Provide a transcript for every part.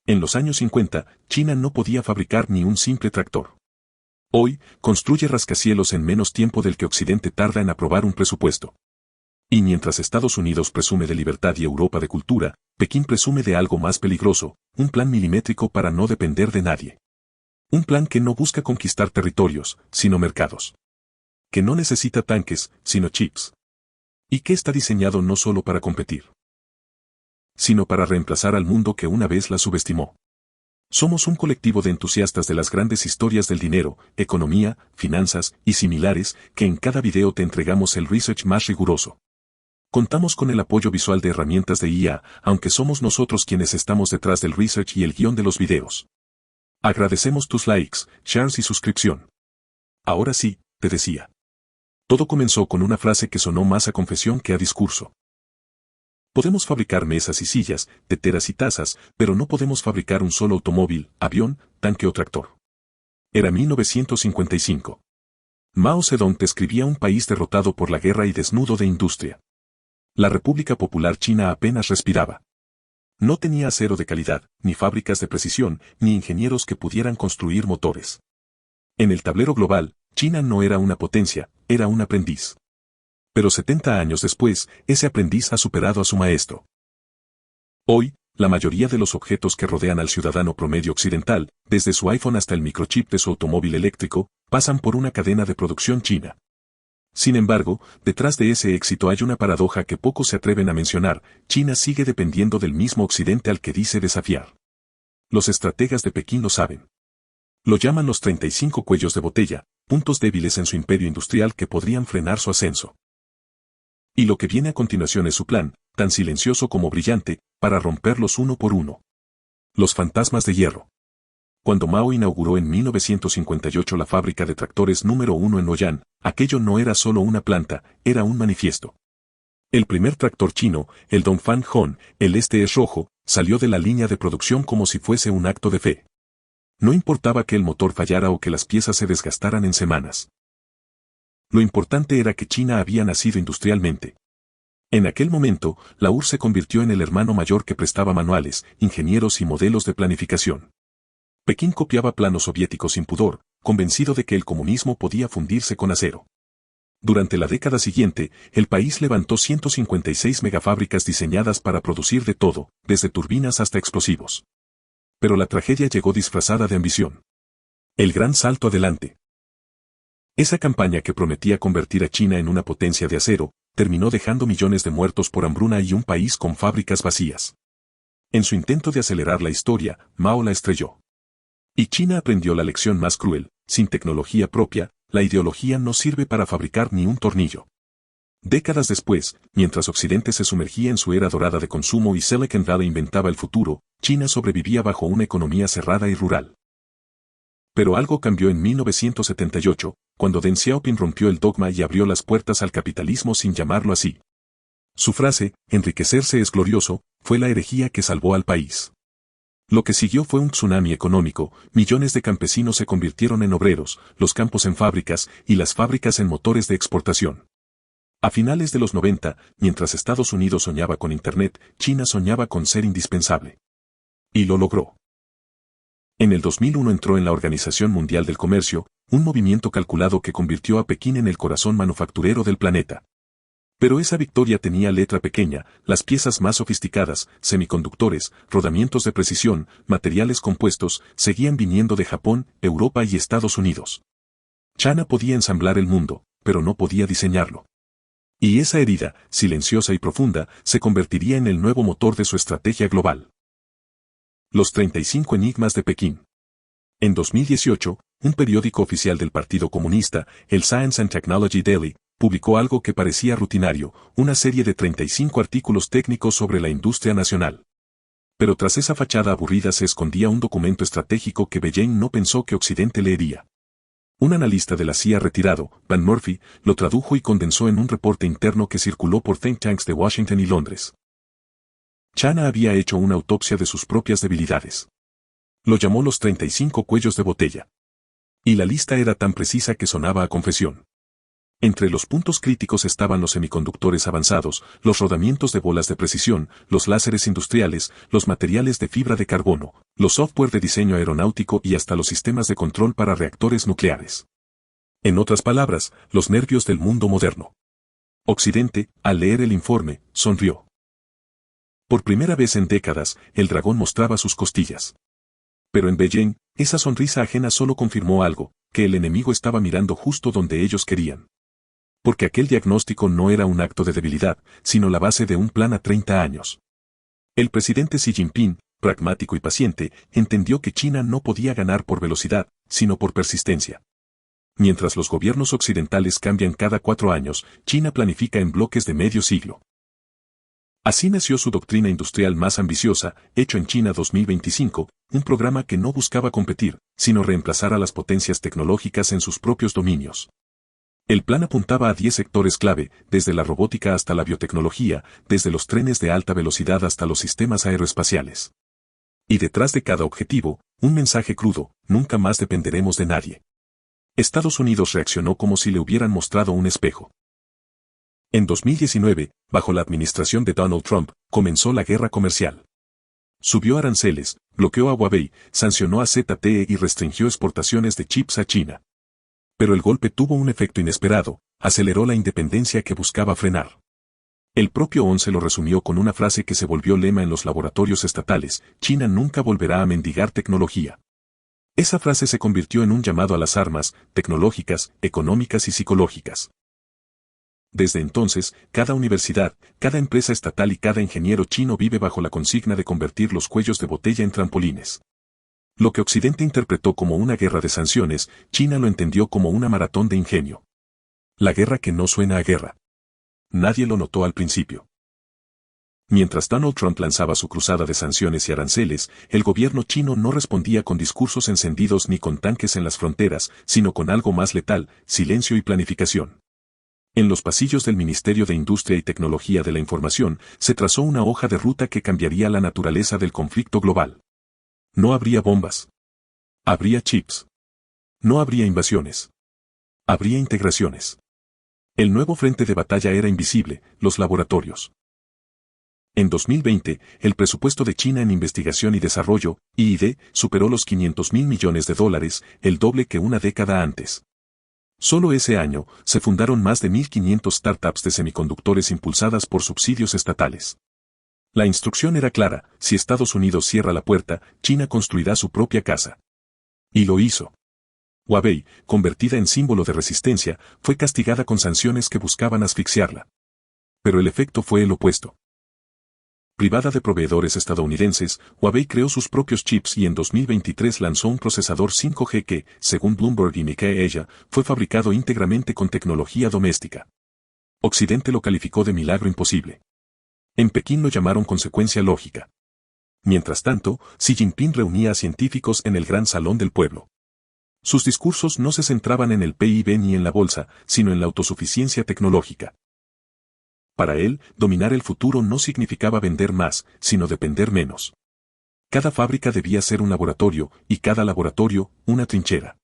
En los años 50, China no podía fabricar ni un simple tractor. Hoy, construye rascacielos en menos tiempo del que Occidente tarda en aprobar un presupuesto. Y mientras Estados Unidos presume de libertad y Europa de cultura, Pekín presume de algo más peligroso, un plan milimétrico para no depender de nadie. Un plan que no busca conquistar territorios, sino mercados. Que no necesita tanques, sino chips. Y que está diseñado no solo para competir, sino para reemplazar al mundo que una vez la subestimó. Somos un colectivo de entusiastas de las grandes historias del dinero, economía, finanzas y similares, que en cada video te entregamos el research más riguroso. Contamos con el apoyo visual de herramientas de IA, aunque somos nosotros quienes estamos detrás del research y el guión de los videos. Agradecemos tus likes, shares y suscripción. Ahora sí, te decía. Todo comenzó con una frase que sonó más a confesión que a discurso. Podemos fabricar mesas y sillas, teteras y tazas, pero no podemos fabricar un solo automóvil, avión, tanque o tractor. Era 1955. Mao Zedong describía un país derrotado por la guerra y desnudo de industria. La República Popular China apenas respiraba. No tenía acero de calidad, ni fábricas de precisión, ni ingenieros que pudieran construir motores. En el tablero global, China no era una potencia, era un aprendiz. Pero 70 años después, ese aprendiz ha superado a su maestro. Hoy, la mayoría de los objetos que rodean al ciudadano promedio occidental, desde su iPhone hasta el microchip de su automóvil eléctrico, pasan por una cadena de producción china. Sin embargo, detrás de ese éxito hay una paradoja que pocos se atreven a mencionar: China sigue dependiendo del mismo Occidente al que dice desafiar. Los estrategas de Pekín lo saben. Lo llaman los 35 cuellos de botella, puntos débiles en su imperio industrial que podrían frenar su ascenso. Y lo que viene a continuación es su plan, tan silencioso como brillante, para romperlos uno por uno. Los fantasmas de hierro. Cuando Mao inauguró en 1958 la fábrica de tractores número 1 en Luoyang, aquello no era solo una planta, era un manifiesto. El primer tractor chino, el Dongfang Hon, el este es rojo, salió de la línea de producción como si fuese un acto de fe. No importaba que el motor fallara o que las piezas se desgastaran en semanas. Lo importante era que China había nacido industrialmente. En aquel momento, la URSS se convirtió en el hermano mayor que prestaba manuales, ingenieros y modelos de planificación. Pekín copiaba planos soviéticos sin pudor, convencido de que el comunismo podía fundirse con acero. Durante la década siguiente, el país levantó 156 megafábricas diseñadas para producir de todo, desde turbinas hasta explosivos. Pero la tragedia llegó disfrazada de ambición. El gran salto adelante. Esa campaña que prometía convertir a China en una potencia de acero, terminó dejando millones de muertos por hambruna y un país con fábricas vacías. En su intento de acelerar la historia, Mao la estrelló. Y China aprendió la lección más cruel: sin tecnología propia, la ideología no sirve para fabricar ni un tornillo. Décadas después, mientras Occidente se sumergía en su era dorada de consumo y Silicon Valley inventaba el futuro, China sobrevivía bajo una economía cerrada y rural. Pero algo cambió en 1978, cuando Deng Xiaoping rompió el dogma y abrió las puertas al capitalismo sin llamarlo así. Su frase, enriquecerse es glorioso, fue la herejía que salvó al país. Lo que siguió fue un tsunami económico: millones de campesinos se convirtieron en obreros, los campos en fábricas y las fábricas en motores de exportación. A finales de los 90, mientras Estados Unidos soñaba con Internet, China soñaba con ser indispensable. Y lo logró. En el 2001 entró en la Organización Mundial del Comercio, un movimiento calculado que convirtió a Pekín en el corazón manufacturero del planeta. Pero esa victoria tenía letra pequeña: las piezas más sofisticadas, semiconductores, rodamientos de precisión, materiales compuestos, seguían viniendo de Japón, Europa y Estados Unidos. China podía ensamblar el mundo, pero no podía diseñarlo. Y esa herida, silenciosa y profunda, se convertiría en el nuevo motor de su estrategia global. Los 35 enigmas de Pekín. En 2018, un periódico oficial del Partido Comunista, el Science and Technology Daily, publicó algo que parecía rutinario: una serie de 35 artículos técnicos sobre la industria nacional. Pero tras esa fachada aburrida se escondía un documento estratégico que Beijing no pensó que Occidente leería. Un analista de la CIA retirado, Van Murphy, lo tradujo y condensó en un reporte interno que circuló por think tanks de Washington y Londres. China había hecho una autopsia de sus propias debilidades. Lo llamó los 35 cuellos de botella. Y la lista era tan precisa que sonaba a confesión. Entre los puntos críticos estaban los semiconductores avanzados, los rodamientos de bolas de precisión, los láseres industriales, los materiales de fibra de carbono, los software de diseño aeronáutico y hasta los sistemas de control para reactores nucleares. En otras palabras, los nervios del mundo moderno. Occidente, al leer el informe, sonrió. Por primera vez en décadas, el dragón mostraba sus costillas. Pero en Beijing, esa sonrisa ajena solo confirmó algo, que el enemigo estaba mirando justo donde ellos querían. Porque aquel diagnóstico no era un acto de debilidad, sino la base de un plan a 30 años. El presidente Xi Jinping, pragmático y paciente, entendió que China no podía ganar por velocidad, sino por persistencia. Mientras los gobiernos occidentales cambian cada 4 años, China planifica en bloques de medio siglo. Así nació su doctrina industrial más ambiciosa, Hecho en China 2025, un programa que no buscaba competir, sino reemplazar a las potencias tecnológicas en sus propios dominios. El plan apuntaba a 10 sectores clave, desde la robótica hasta la biotecnología, desde los trenes de alta velocidad hasta los sistemas aeroespaciales. Y detrás de cada objetivo, un mensaje crudo: nunca más dependeremos de nadie. Estados Unidos reaccionó como si le hubieran mostrado un espejo. En 2019, bajo la administración de Donald Trump, comenzó la guerra comercial. Subió aranceles, bloqueó a Huawei, sancionó a ZTE y restringió exportaciones de chips a China. Pero el golpe tuvo un efecto inesperado, aceleró la independencia que buscaba frenar. El propio ONU lo resumió con una frase que se volvió lema en los laboratorios estatales: China nunca volverá a mendigar tecnología. Esa frase se convirtió en un llamado a las armas, tecnológicas, económicas y psicológicas. Desde entonces, cada universidad, cada empresa estatal y cada ingeniero chino vive bajo la consigna de convertir los cuellos de botella en trampolines. Lo que Occidente interpretó como una guerra de sanciones, China lo entendió como una maratón de ingenio. La guerra que no suena a guerra. Nadie lo notó al principio. Mientras Donald Trump lanzaba su cruzada de sanciones y aranceles, el gobierno chino no respondía con discursos encendidos ni con tanques en las fronteras, sino con algo más letal: silencio y planificación. En los pasillos del Ministerio de Industria y Tecnología de la Información, se trazó una hoja de ruta que cambiaría la naturaleza del conflicto global. No habría bombas. Habría chips. No habría invasiones. Habría integraciones. El nuevo frente de batalla era invisible: los laboratorios. En 2020, el presupuesto de China en investigación y desarrollo, I+D, superó los $500.000 millones, el doble que una década antes. Solo ese año, se fundaron más de 1.500 startups de semiconductores impulsadas por subsidios estatales. La instrucción era clara: si Estados Unidos cierra la puerta, China construirá su propia casa. Y lo hizo. Huawei, convertida en símbolo de resistencia, fue castigada con sanciones que buscaban asfixiarla. Pero el efecto fue el opuesto. Privada de proveedores estadounidenses, Huawei creó sus propios chips y en 2023 lanzó un procesador 5G que, según Bloomberg y Nikkei Asia, fue fabricado íntegramente con tecnología doméstica. Occidente lo calificó de milagro imposible. En Pekín lo llamaron consecuencia lógica. Mientras tanto, Xi Jinping reunía a científicos en el gran salón del pueblo. Sus discursos no se centraban en el PIB ni en la bolsa, sino en la autosuficiencia tecnológica. Para él, dominar el futuro no significaba vender más, sino depender menos. Cada fábrica debía ser un laboratorio, y cada laboratorio, una trinchera.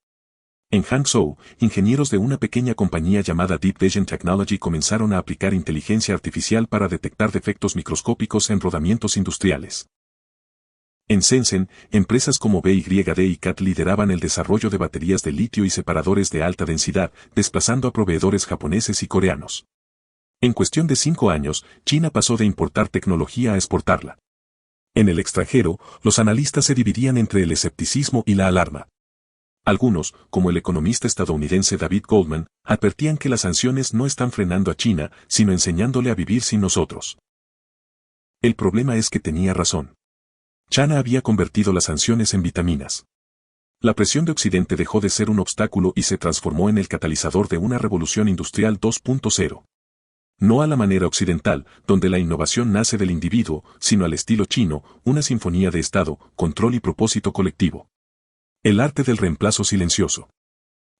En Hangzhou, ingenieros de una pequeña compañía llamada Deep Vision Technology comenzaron a aplicar inteligencia artificial para detectar defectos microscópicos en rodamientos industriales. En Shenzhen, empresas como BYD y CAT lideraban el desarrollo de baterías de litio y separadores de alta densidad, desplazando a proveedores japoneses y coreanos. En cuestión de 5 años, China pasó de importar tecnología a exportarla. En el extranjero, los analistas se dividían entre el escepticismo y la alarma. Algunos, como el economista estadounidense David Goldman, advertían que las sanciones no están frenando a China, sino enseñándole a vivir sin nosotros. El problema es que tenía razón. China había convertido las sanciones en vitaminas. La presión de Occidente dejó de ser un obstáculo y se transformó en el catalizador de una revolución industrial 2.0. No a la manera occidental, donde la innovación nace del individuo, sino al estilo chino: una sinfonía de Estado, control y propósito colectivo. El arte del reemplazo silencioso.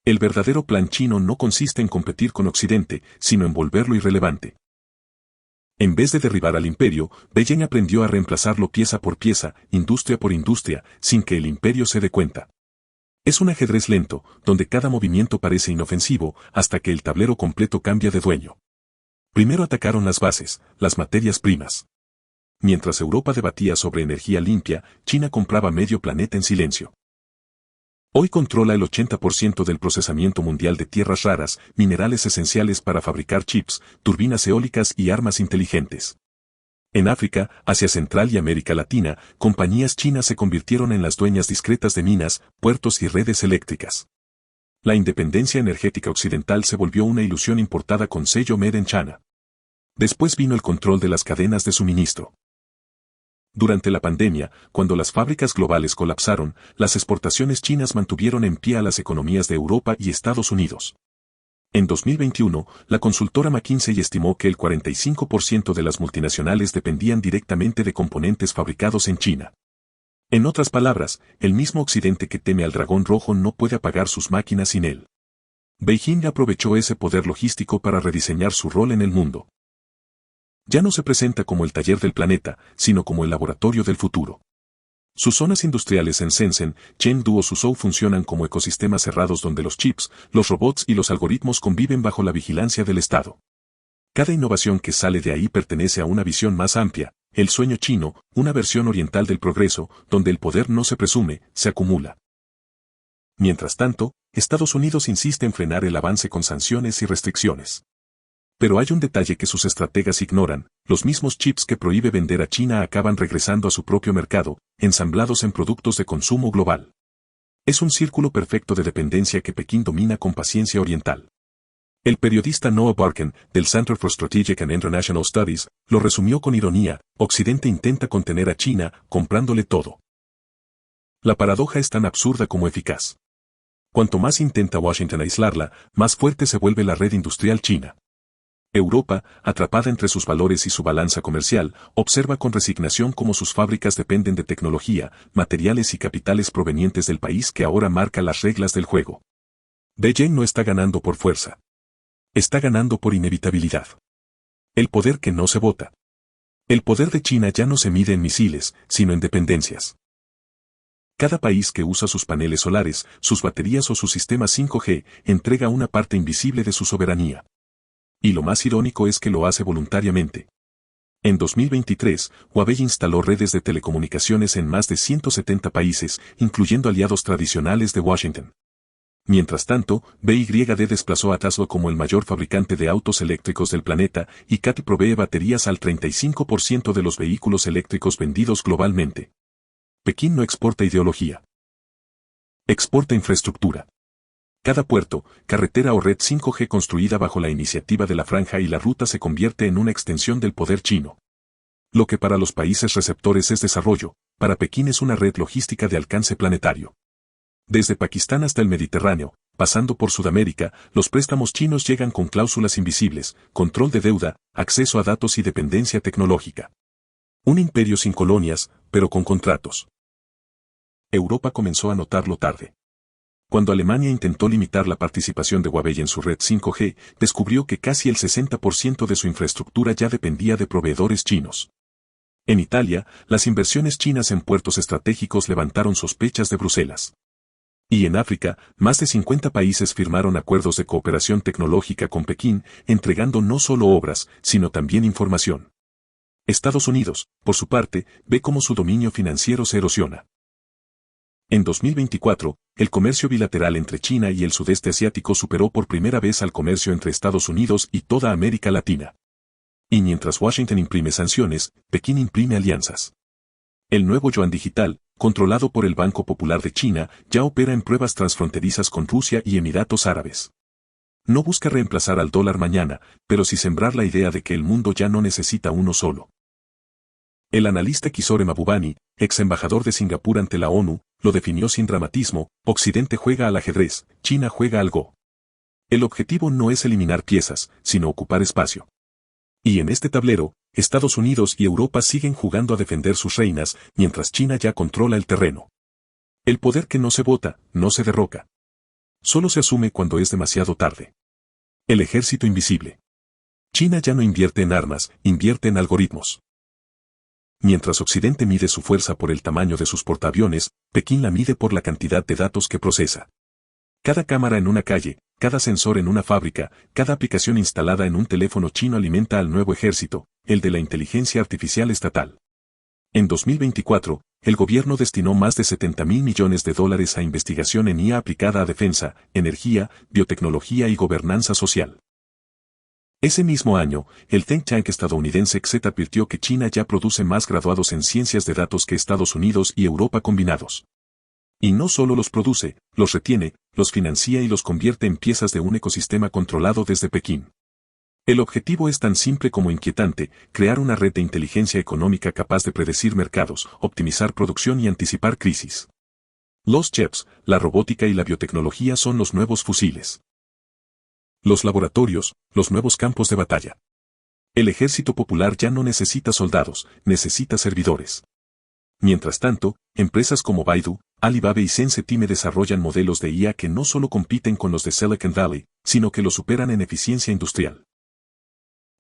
El verdadero plan chino no consiste en competir con Occidente, sino en volverlo irrelevante. En vez de derribar al imperio, Beijing aprendió a reemplazarlo pieza por pieza, industria por industria, sin que el imperio se dé cuenta. Es un ajedrez lento, donde cada movimiento parece inofensivo, hasta que el tablero completo cambia de dueño. Primero atacaron las bases, las materias primas. Mientras Europa debatía sobre energía limpia, China compraba medio planeta en silencio. Hoy controla el 80% del procesamiento mundial de tierras raras, minerales esenciales para fabricar chips, turbinas eólicas y armas inteligentes. En África, Asia Central y América Latina, compañías chinas se convirtieron en las dueñas discretas de minas, puertos y redes eléctricas. La independencia energética occidental se volvió una ilusión importada con sello Made in China. Después vino el control de las cadenas de suministro. Durante la pandemia, cuando las fábricas globales colapsaron, las exportaciones chinas mantuvieron en pie a las economías de Europa y Estados Unidos. En 2021, la consultora McKinsey estimó que el 45% de las multinacionales dependían directamente de componentes fabricados en China. En otras palabras, el mismo Occidente que teme al dragón rojo no puede apagar sus máquinas sin él. Beijing aprovechó ese poder logístico para rediseñar su rol en el mundo. Ya no se presenta como el taller del planeta, sino como el laboratorio del futuro. Sus zonas industriales en Shenzhen, Chengdu o Suzhou funcionan como ecosistemas cerrados donde los chips, los robots y los algoritmos conviven bajo la vigilancia del Estado. Cada innovación que sale de ahí pertenece a una visión más amplia, el sueño chino, una versión oriental del progreso, donde el poder no se presume, se acumula. Mientras tanto, Estados Unidos insiste en frenar el avance con sanciones y restricciones. Pero hay un detalle que sus estrategas ignoran: los mismos chips que prohíbe vender a China acaban regresando a su propio mercado, ensamblados en productos de consumo global. Es un círculo perfecto de dependencia que Pekín domina con paciencia oriental. El periodista Noah Barken, del Center for Strategic and International Studies, lo resumió con ironía: Occidente intenta contener a China, comprándole todo. La paradoja es tan absurda como eficaz. Cuanto más intenta Washington aislarla, más fuerte se vuelve la red industrial china. Europa, atrapada entre sus valores y su balanza comercial, observa con resignación cómo sus fábricas dependen de tecnología, materiales y capitales provenientes del país que ahora marca las reglas del juego. Beijing no está ganando por fuerza. Está ganando por inevitabilidad. El poder que no se vota. El poder de China ya no se mide en misiles, sino en dependencias. Cada país que usa sus paneles solares, sus baterías o su sistema 5G, entrega una parte invisible de su soberanía. Y lo más irónico es que lo hace voluntariamente. En 2023, Huawei instaló redes de telecomunicaciones en más de 170 países, incluyendo aliados tradicionales de Washington. Mientras tanto, BYD desplazó a Tesla como el mayor fabricante de autos eléctricos del planeta, y CAT provee baterías al 35% de los vehículos eléctricos vendidos globalmente. Pekín no exporta ideología. Exporta infraestructura. Cada puerto, carretera o red 5G construida bajo la iniciativa de la Franja y la Ruta se convierte en una extensión del poder chino. Lo que para los países receptores es desarrollo, para Pekín es una red logística de alcance planetario. Desde Pakistán hasta el Mediterráneo, pasando por Sudamérica, los préstamos chinos llegan con cláusulas invisibles, control de deuda, acceso a datos y dependencia tecnológica. Un imperio sin colonias, pero con contratos. Europa comenzó a notarlo tarde. Cuando Alemania intentó limitar la participación de Huawei en su red 5G, descubrió que casi el 60% de su infraestructura ya dependía de proveedores chinos. En Italia, las inversiones chinas en puertos estratégicos levantaron sospechas de Bruselas. Y en África, más de 50 países firmaron acuerdos de cooperación tecnológica con Pekín, entregando no solo obras, sino también información. Estados Unidos, por su parte, ve cómo su dominio financiero se erosiona. En 2024, el comercio bilateral entre China y el sudeste asiático superó por primera vez al comercio entre Estados Unidos y toda América Latina. Y mientras Washington imprime sanciones, Pekín imprime alianzas. El nuevo yuan digital, controlado por el Banco Popular de China, ya opera en pruebas transfronterizas con Rusia y Emiratos Árabes. No busca reemplazar al dólar mañana, pero sí sembrar la idea de que el mundo ya no necesita uno solo. El analista Kishore Mahbubani, ex embajador de Singapur ante la ONU, lo definió sin dramatismo: Occidente juega al ajedrez, China juega al Go. El objetivo no es eliminar piezas, sino ocupar espacio. Y en este tablero, Estados Unidos y Europa siguen jugando a defender sus reinas, mientras China ya controla el terreno. El poder que no se vota, no se derroca. Solo se asume cuando es demasiado tarde. El ejército invisible. China ya no invierte en armas, invierte en algoritmos. Mientras Occidente mide su fuerza por el tamaño de sus portaaviones, Pekín la mide por la cantidad de datos que procesa. Cada cámara en una calle, cada sensor en una fábrica, cada aplicación instalada en un teléfono chino alimenta al nuevo ejército, el de la inteligencia artificial estatal. En 2024, el gobierno destinó más de $70.000 millones a investigación en IA aplicada a defensa, energía, biotecnología y gobernanza social. Ese mismo año, el think tank estadounidense XET advirtió que China ya produce más graduados en ciencias de datos que Estados Unidos y Europa combinados. Y no solo los produce, los retiene, los financia y los convierte en piezas de un ecosistema controlado desde Pekín. El objetivo es tan simple como inquietante: crear una red de inteligencia económica capaz de predecir mercados, optimizar producción y anticipar crisis. Los chips, la robótica y la biotecnología son los nuevos fusiles. Los laboratorios, los nuevos campos de batalla. El ejército popular ya no necesita soldados, necesita servidores. Mientras tanto, empresas como Baidu, Alibaba y Tencent desarrollan modelos de IA que no solo compiten con los de Silicon Valley, sino que los superan en eficiencia industrial.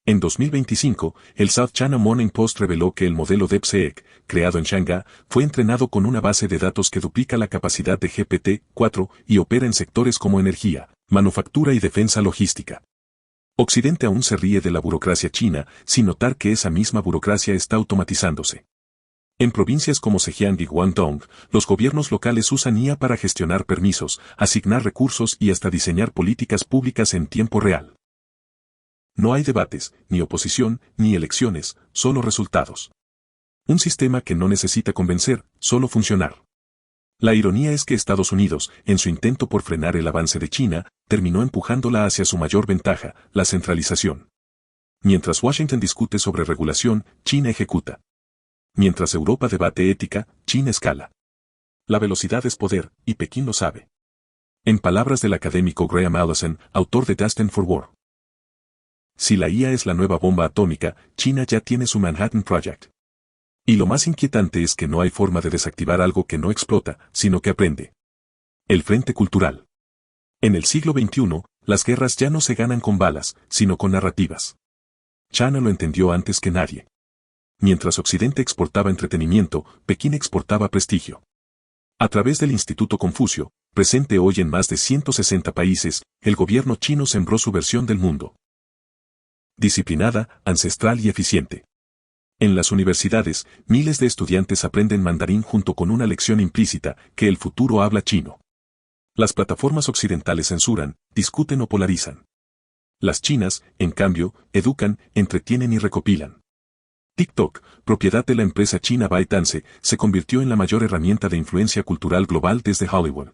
En 2025, el South China Morning Post reveló que el modelo DeepSeek, creado en Shanghái, fue entrenado con una base de datos que duplica la capacidad de GPT-4 y opera en sectores como energía, manufactura y defensa logística. Occidente aún se ríe de la burocracia china, sin notar que esa misma burocracia está automatizándose. En provincias como Zhejiang y Guangdong, los gobiernos locales usan IA para gestionar permisos, asignar recursos y hasta diseñar políticas públicas en tiempo real. No hay debates, ni oposición, ni elecciones, solo resultados. Un sistema que no necesita convencer, solo funcionar. La ironía es que Estados Unidos, en su intento por frenar el avance de China, terminó empujándola hacia su mayor ventaja, la centralización. Mientras Washington discute sobre regulación, China ejecuta. Mientras Europa debate ética, China escala. La velocidad es poder, y Pekín lo sabe. En palabras del académico Graham Allison, autor de Destined for War. Si la IA es la nueva bomba atómica, China ya tiene su Manhattan Project. Y lo más inquietante es que no hay forma de desactivar algo que no explota, sino que aprende. El frente cultural. En el siglo XXI, las guerras ya no se ganan con balas, sino con narrativas. China lo entendió antes que nadie. Mientras Occidente exportaba entretenimiento, Pekín exportaba prestigio. A través del Instituto Confucio, presente hoy en más de 160 países, el gobierno chino sembró su versión del mundo. Disciplinada, ancestral y eficiente. En las universidades, miles de estudiantes aprenden mandarín junto con una lección implícita, que el futuro habla chino. Las plataformas occidentales censuran, discuten o polarizan. Las chinas, en cambio, educan, entretienen y recopilan. TikTok, propiedad de la empresa china ByteDance, se convirtió en la mayor herramienta de influencia cultural global desde Hollywood.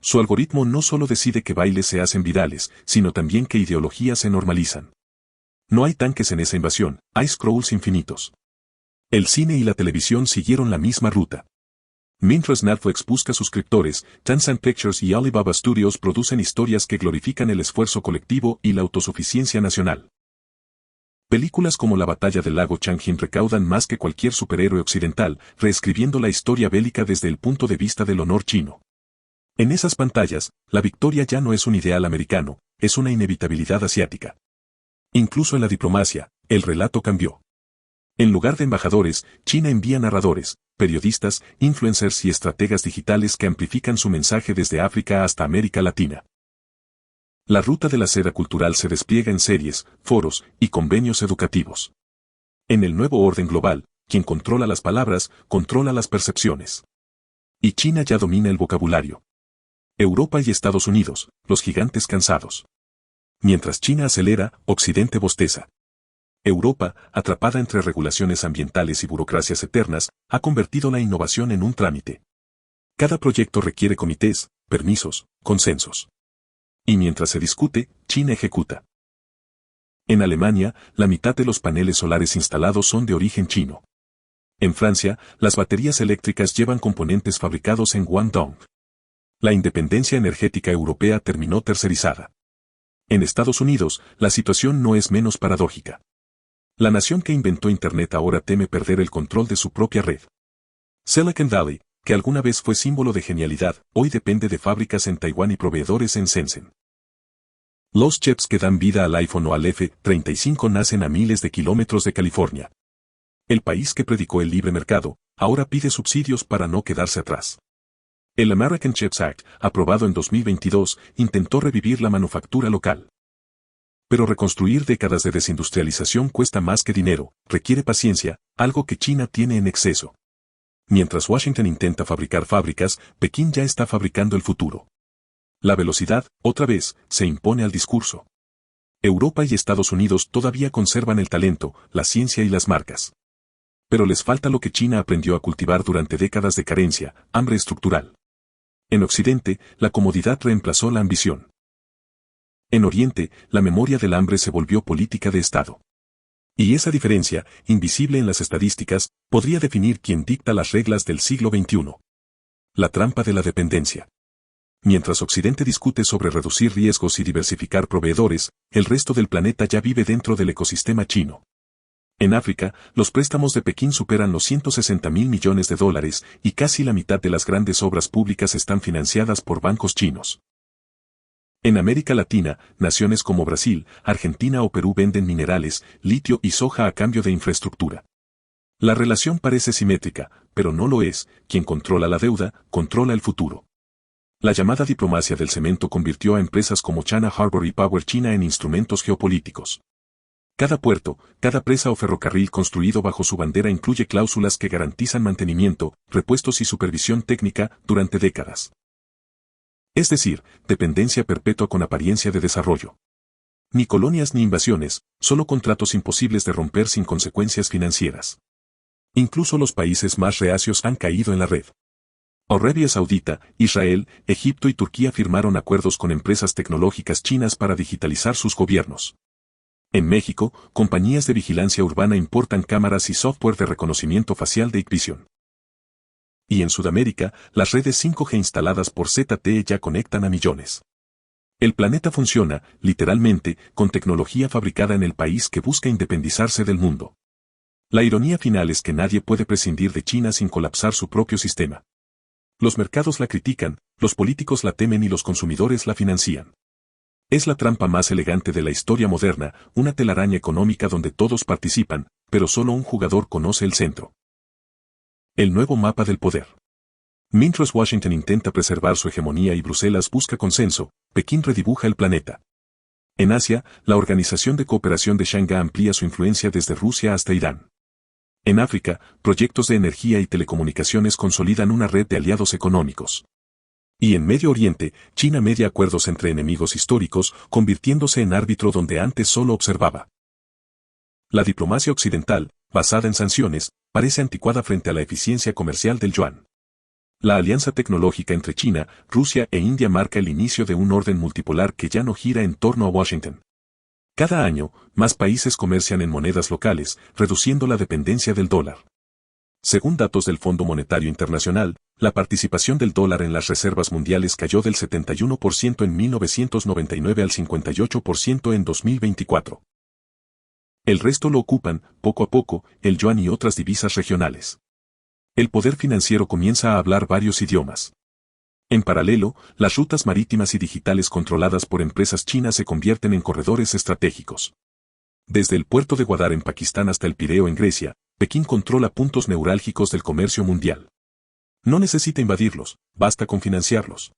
Su algoritmo no solo decide que bailes se hacen virales, sino también que ideologías se normalizan. No hay tanques en esa invasión, hay scrolls infinitos. El cine y la televisión siguieron la misma ruta. Mientras Netflix busca suscriptores, Tencent Pictures y Alibaba Studios producen historias que glorifican el esfuerzo colectivo y la autosuficiencia nacional. Películas como La batalla del lago Changjin recaudan más que cualquier superhéroe occidental, reescribiendo la historia bélica desde el punto de vista del honor chino. En esas pantallas, la victoria ya no es un ideal americano, es una inevitabilidad asiática. Incluso en la diplomacia, el relato cambió. En lugar de embajadores, China envía narradores, periodistas, influencers y estrategas digitales que amplifican su mensaje desde África hasta América Latina. La ruta de la seda cultural se despliega en series, foros y convenios educativos. En el nuevo orden global, quien controla las palabras, controla las percepciones. Y China ya domina el vocabulario. Europa y Estados Unidos, los gigantes cansados. Mientras China acelera, Occidente bosteza. Europa, atrapada entre regulaciones ambientales y burocracias eternas, ha convertido la innovación en un trámite. Cada proyecto requiere comités, permisos, consensos. Y mientras se discute, China ejecuta. En Alemania, la mitad de los paneles solares instalados son de origen chino. En Francia, las baterías eléctricas llevan componentes fabricados en Guangdong. La independencia energética europea terminó tercerizada. En Estados Unidos, la situación no es menos paradójica. La nación que inventó Internet ahora teme perder el control de su propia red. Silicon Valley, que alguna vez fue símbolo de genialidad, hoy depende de fábricas en Taiwán y proveedores en Shenzhen. Los chips que dan vida al iPhone o al F-35 nacen a miles de kilómetros de California. El país que predicó el libre mercado, ahora pide subsidios para no quedarse atrás. El American Chips Act, aprobado en 2022, intentó revivir la manufactura local. Pero reconstruir décadas de desindustrialización cuesta más que dinero, requiere paciencia, algo que China tiene en exceso. Mientras Washington intenta fabricar fábricas, Pekín ya está fabricando el futuro. La velocidad, otra vez, se impone al discurso. Europa y Estados Unidos todavía conservan el talento, la ciencia y las marcas. Pero les falta lo que China aprendió a cultivar durante décadas de carencia, hambre estructural. En Occidente, la comodidad reemplazó la ambición. En Oriente, la memoria del hambre se volvió política de Estado. Y esa diferencia, invisible en las estadísticas, podría definir quién dicta las reglas del siglo XXI. La trampa de la dependencia. Mientras Occidente discute sobre reducir riesgos y diversificar proveedores, el resto del planeta ya vive dentro del ecosistema chino. En África, los préstamos de Pekín superan los 160.000 millones de dólares y casi la mitad de las grandes obras públicas están financiadas por bancos chinos. En América Latina, naciones como Brasil, Argentina o Perú venden minerales, litio y soja a cambio de infraestructura. La relación parece simétrica, pero no lo es. Quien controla la deuda, controla el futuro. La llamada diplomacia del cemento convirtió a empresas como China Harbor y Power China en instrumentos geopolíticos. Cada puerto, cada presa o ferrocarril construido bajo su bandera incluye cláusulas que garantizan mantenimiento, repuestos y supervisión técnica durante décadas. Es decir, dependencia perpetua con apariencia de desarrollo. Ni colonias ni invasiones, solo contratos imposibles de romper sin consecuencias financieras. Incluso los países más reacios han caído en la red. Arabia Saudita, Israel, Egipto y Turquía firmaron acuerdos con empresas tecnológicas chinas para digitalizar sus gobiernos. En México, compañías de vigilancia urbana importan cámaras y software de reconocimiento facial de Hikvision. Y en Sudamérica, las redes 5G instaladas por ZTE ya conectan a millones. El planeta funciona, literalmente, con tecnología fabricada en el país que busca independizarse del mundo. La ironía final es que nadie puede prescindir de China sin colapsar su propio sistema. Los mercados la critican, los políticos la temen y los consumidores la financian. Es la trampa más elegante de la historia moderna, una telaraña económica donde todos participan, pero solo un jugador conoce el centro. El nuevo mapa del poder. Mientras Washington intenta preservar su hegemonía y Bruselas busca consenso, Pekín redibuja el planeta. En Asia, la Organización de Cooperación de Shanghái amplía su influencia desde Rusia hasta Irán. En África, proyectos de energía y telecomunicaciones consolidan una red de aliados económicos. Y en Medio Oriente, China media acuerdos entre enemigos históricos, convirtiéndose en árbitro donde antes solo observaba. La diplomacia occidental, basada en sanciones, parece anticuada frente a la eficiencia comercial del yuan. La alianza tecnológica entre China, Rusia e India marca el inicio de un orden multipolar que ya no gira en torno a Washington. Cada año, más países comercian en monedas locales, reduciendo la dependencia del dólar. Según datos del Fondo Monetario Internacional, la participación del dólar en las reservas mundiales cayó del 71% en 1999 al 58% en 2024. El resto lo ocupan, poco a poco, el yuan y otras divisas regionales. El poder financiero comienza a hablar varios idiomas. En paralelo, las rutas marítimas y digitales controladas por empresas chinas se convierten en corredores estratégicos. Desde el puerto de Gwadar en Pakistán hasta el Pireo en Grecia, Pekín controla puntos neurálgicos del comercio mundial. No necesita invadirlos, basta con financiarlos.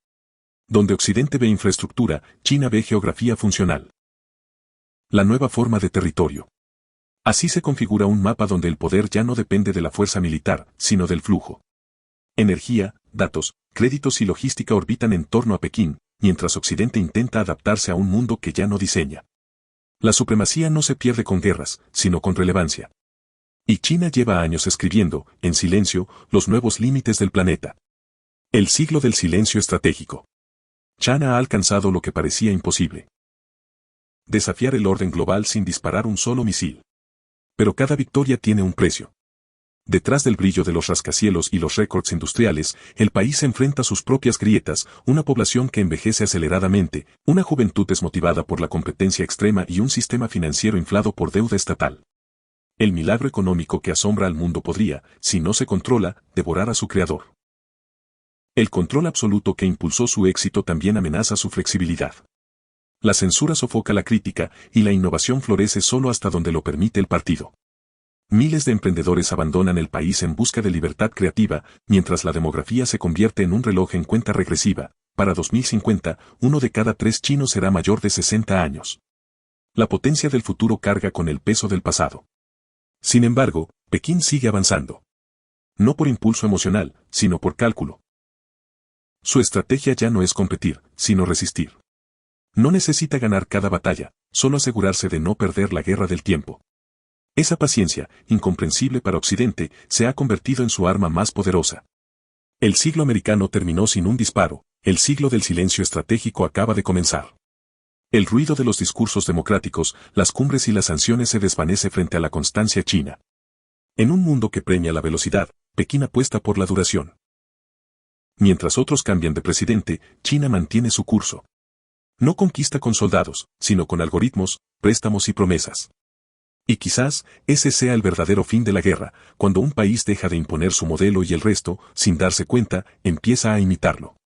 Donde Occidente ve infraestructura, China ve geografía funcional. La nueva forma de territorio. Así se configura un mapa donde el poder ya no depende de la fuerza militar, sino del flujo. Energía, datos, créditos y logística orbitan en torno a Pekín, mientras Occidente intenta adaptarse a un mundo que ya no diseña. La supremacía no se pierde con guerras, sino con relevancia. Y China lleva años escribiendo, en silencio, los nuevos límites del planeta. El siglo del silencio estratégico. China ha alcanzado lo que parecía imposible. Desafiar el orden global sin disparar un solo misil. Pero cada victoria tiene un precio. Detrás del brillo de los rascacielos y los récords industriales, el país enfrenta sus propias grietas, una población que envejece aceleradamente, una juventud desmotivada por la competencia extrema y un sistema financiero inflado por deuda estatal. El milagro económico que asombra al mundo podría, si no se controla, devorar a su creador. El control absoluto que impulsó su éxito también amenaza su flexibilidad. La censura sofoca la crítica y la innovación florece solo hasta donde lo permite el partido. Miles de emprendedores abandonan el país en busca de libertad creativa, mientras la demografía se convierte en un reloj en cuenta regresiva. Para 2050, 1 de cada 3 chinos será mayor de 60 años. La potencia del futuro carga con el peso del pasado. Sin embargo, Pekín sigue avanzando. No por impulso emocional, sino por cálculo. Su estrategia ya no es competir, sino resistir. No necesita ganar cada batalla, solo asegurarse de no perder la guerra del tiempo. Esa paciencia, incomprensible para Occidente, se ha convertido en su arma más poderosa. El siglo americano terminó sin un disparo, el siglo del silencio estratégico acaba de comenzar. El ruido de los discursos democráticos, las cumbres y las sanciones se desvanece frente a la constancia china. En un mundo que premia la velocidad, Pekín apuesta por la duración. Mientras otros cambian de presidente, China mantiene su curso. No conquista con soldados, sino con algoritmos, préstamos y promesas. Y quizás, ese sea el verdadero fin de la guerra, cuando un país deja de imponer su modelo y el resto, sin darse cuenta, empieza a imitarlo.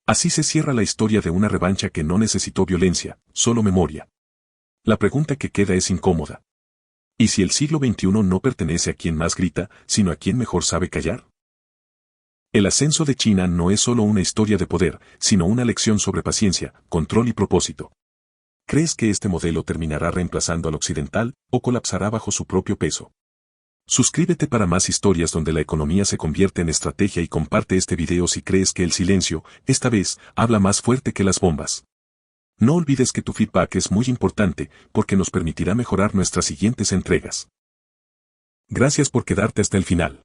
Así se cierra la historia de una revancha que no necesitó violencia, solo memoria. La pregunta que queda es incómoda. ¿Y si el siglo XXI no pertenece a quien más grita, sino a quien mejor sabe callar? El ascenso de China no es solo una historia de poder, sino una lección sobre paciencia, control y propósito. ¿Crees que este modelo terminará reemplazando al occidental, o colapsará bajo su propio peso? Suscríbete para más historias donde la economía se convierte en estrategia y comparte este video si crees que el silencio, esta vez, habla más fuerte que las bombas. No olvides que tu feedback es muy importante, porque nos permitirá mejorar nuestras siguientes entregas. Gracias por quedarte hasta el final.